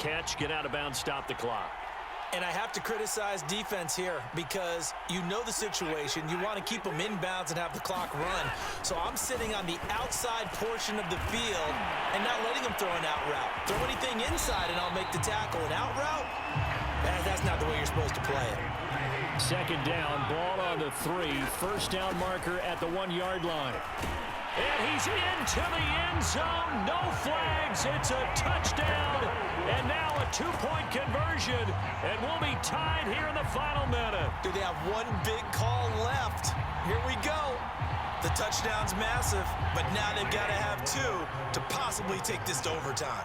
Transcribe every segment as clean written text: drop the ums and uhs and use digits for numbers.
catch, get out of bounds, stop the clock. And I have to criticize defense here because you know the situation. You want to keep them inbounds and have the clock run. So I'm sitting on the outside portion of the field and not letting them throw an out route. Throw anything inside and I'll make the tackle. An out route? That's not the way you're supposed to play it. Second down, ball on the 3. First down marker at the 1-yard line. And he's into the end zone. No flags. It's a touchdown. And now a 2-point conversion. And we'll be tied here in the final minute. Do they have one big call left? Here we go. The touchdown's massive, but now they've got to have 2 to possibly take this to overtime.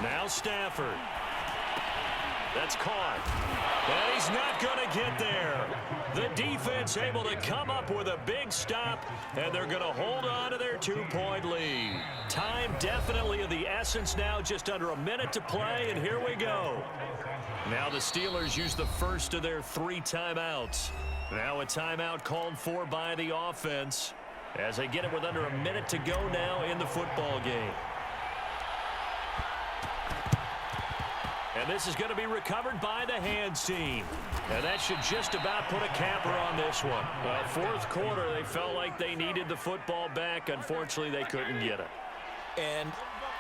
Now Stafford. That's caught. And he's not going to get there. The defense able to come up with a big stop, and they're going to hold on to their 2-point lead. Time definitely of the essence now, just under a minute to play, and here we go. Now the Steelers use the first of their 3 timeouts. Now a timeout called for by the offense as they get it with under a minute to go now in the football game. And this is going to be recovered by the hands team. And that should just about put a capper on this one. Fourth quarter, they felt like they needed the football back. Unfortunately, they couldn't get it. And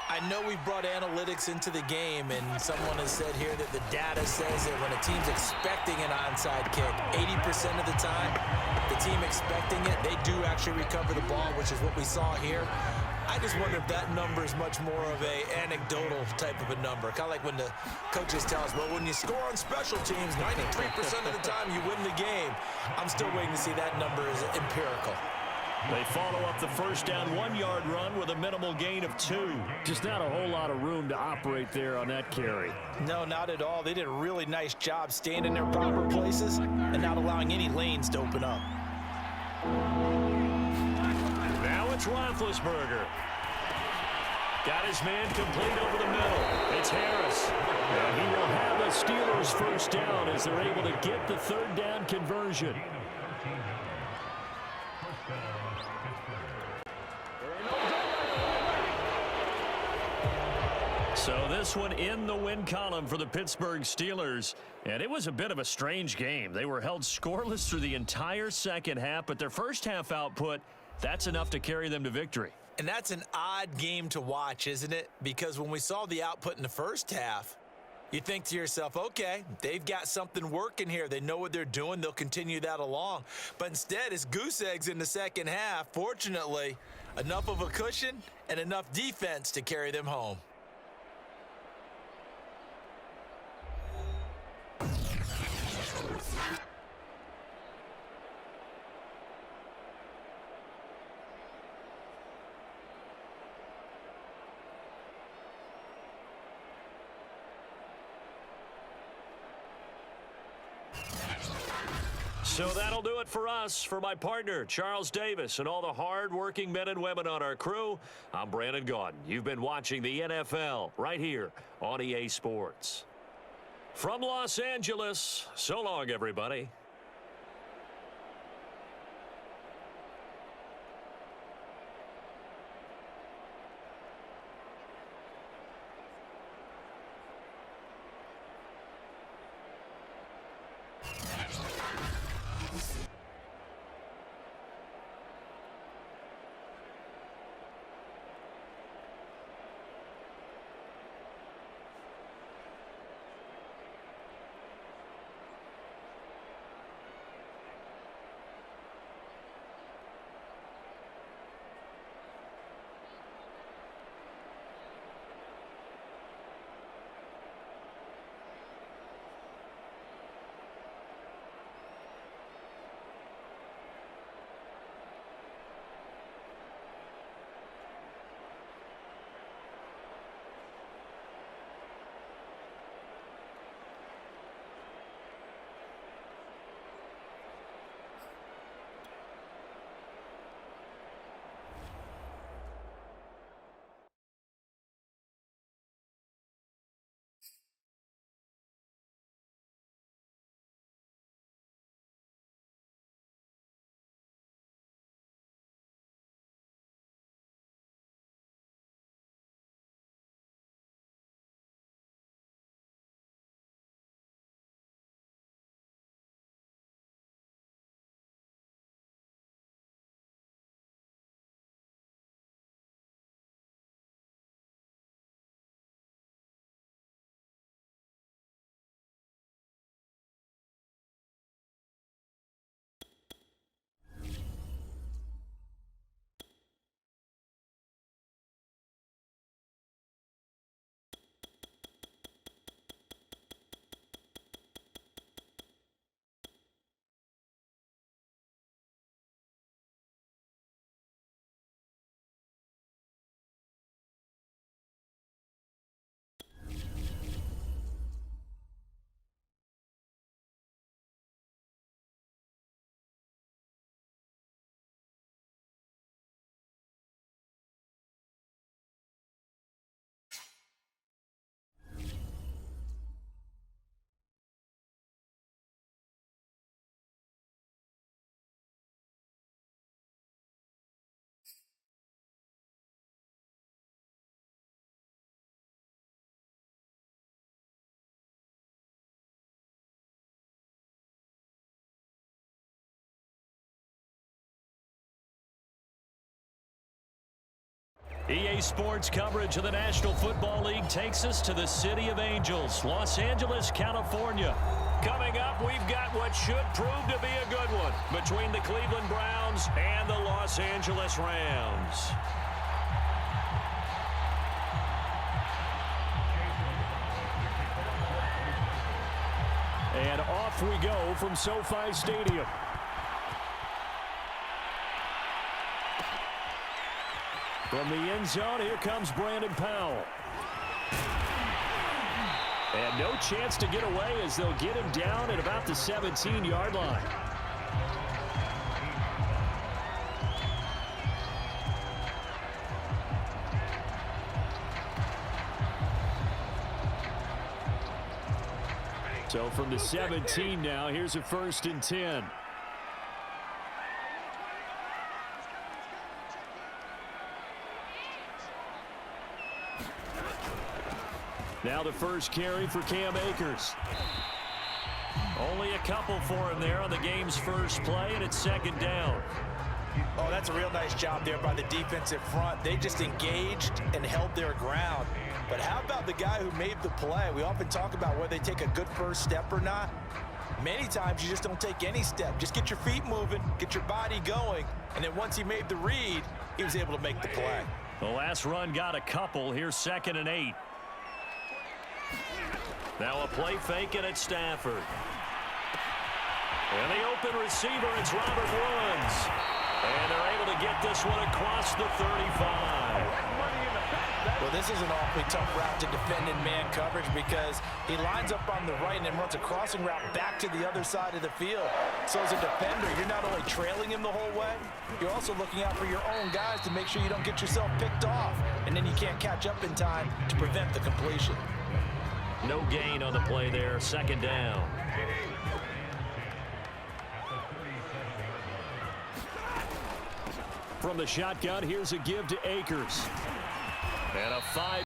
I know we brought analytics into the game, and someone has said here that the data says that when a team's expecting an onside kick, 80% of the time, the team expecting it, they do actually recover the ball, which is what we saw here. I just wonder if that number is much more of a anecdotal type of a number. Kind of like when the coaches tell us, well, when you score on special teams, 93% of the time you win the game. I'm still waiting to see that number is empirical. They follow up the first down 1-yard run with a minimal gain of 2. Just not a whole lot of room to operate there on that carry. No, not at all. They did a really nice job staying in their proper places and not allowing any lanes to open up. Now it's Roethlisberger. Got his man complete over the middle. It's Harris. And he will have the Steelers first down as they're able to get the third down conversion. So this one in the win column for the Pittsburgh Steelers. And it was a bit of a strange game. They were held scoreless through the entire second half, but their first half output, that's enough to carry them to victory. And that's an odd game to watch, isn't it? Because when we saw the output in the first half, you think to yourself, okay, they've got something working here. They know what they're doing. They'll continue that along. But instead, it's goose eggs in the second half. Fortunately, enough of a cushion and enough defense to carry them home. So that'll do it for us. For my partner, Charles Davis, and all the hard-working men and women on our crew, I'm Brandon Gaudin. You've been watching the NFL right here on EA Sports. From Los Angeles, so long, everybody. EA Sports coverage of the National Football League takes us to the City of Angels, Los Angeles, California. Coming up, we've got what should prove to be a good one between the Cleveland Browns and the Los Angeles Rams. And off we go from SoFi Stadium. From the end zone, here comes Brandon Powell. And no chance to get away as they'll get him down at about the 17-yard line. So from the 17 now, here's a 1st and 10. Now the first carry for Cam Akers. Only a couple for him there on the game's first play, and it's 2nd down. Oh, that's a real nice job there by the defensive front. They just engaged and held their ground. But how about the guy who made the play? We often talk about whether they take a good first step or not. Many times you just don't take any step. Just get your feet moving, get your body going, and then once he made the read, he was able to make the play. The last run got a couple. Here's 2nd and 8. Now a play fake, and it's Stafford. And the open receiver, it's Robert Woods. And they're able to get this one across the 35. Well, this is an awfully tough route to defend in man coverage because he lines up on the right and then runs a crossing route back to the other side of the field. So as a defender, you're not only trailing him the whole way, you're also looking out for your own guys to make sure you don't get yourself picked off. And then you can't catch up in time to prevent the completion. No gain on the play there. 2nd down. From the shotgun, here's a give to Akers. And a 5